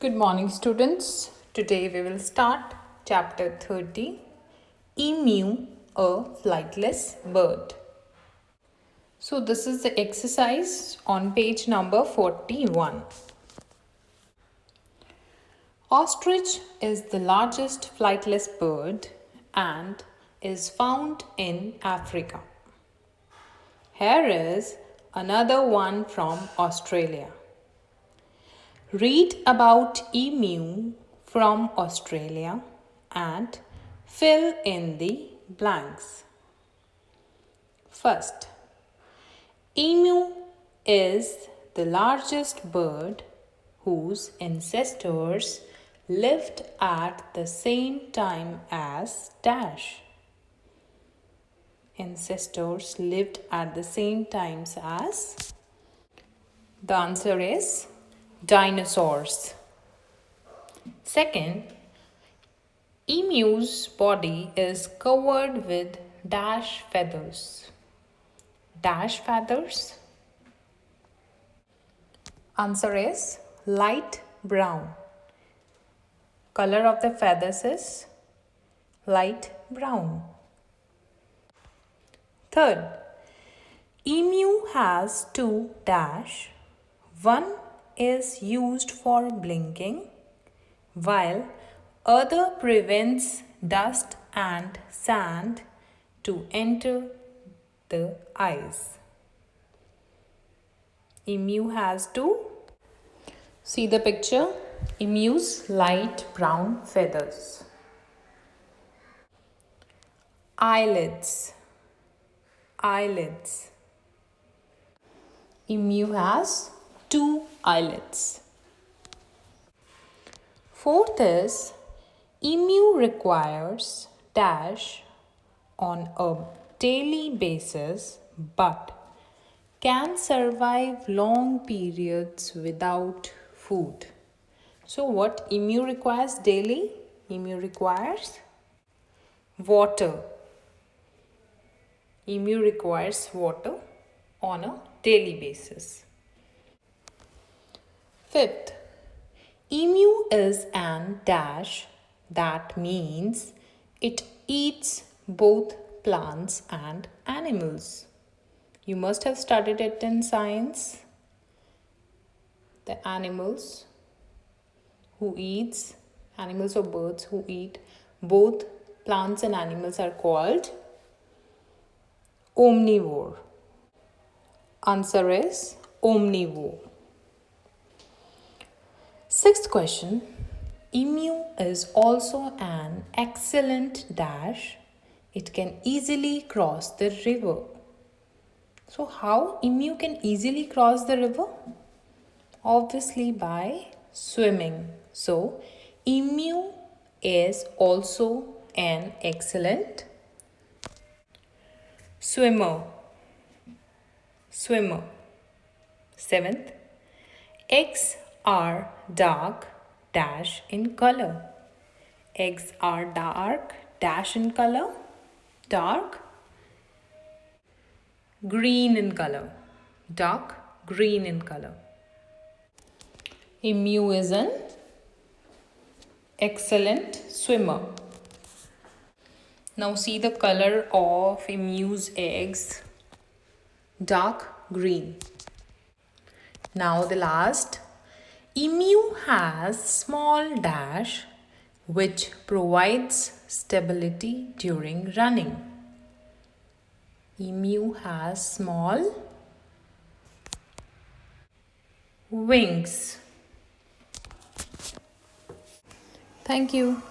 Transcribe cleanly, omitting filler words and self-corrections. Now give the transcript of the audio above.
Good morning, students. Today we will start chapter 30, Emu, a flightless bird. So this is the exercise on page number 41. Ostrich is the largest flightless bird and is found in Africa. Here is another one from Australia. Read about emu from Australia and fill in the blanks. First, emu is the largest bird whose ancestors lived at the same time as dash. Ancestors lived at the same times as. The answer is dinosaurs. Second, emu's body is covered with dash feathers. Dash feathers? Answer is light brown. Color of the feathers is light brown. Third, emu has two dash. One is used for blinking, while other prevents dust and sand to enter the eyes. Emu has two. See the picture. Emu's light brown feathers. Eyelids. Eyelids. Emu has two eyelids. Fourth is emu requires dash on a daily basis but can survive long periods without food. So what emu requires daily? Emu requires water. Emu requires water on a daily basis. Fifth, emu is an dash. That means it eats both plants and animals. You must have studied it in science. The animals or birds who eat both plants and animals are called omnivore. Answer is omnivore. Sixth question. Emu is also an excellent dash. It can easily cross the river. So how emu can easily cross the river? Obviously by swimming. So emu is also an excellent swimmer. Seventh, eggs are dark dash in color. Eggs are dark dash in color. Dark green in color. Dark green in color. Emu is an excellent swimmer. Now see the color of emu's eggs. Dark green. Now the last. Emu has small dash which provides stability during running. Emu has small wings. Thank you.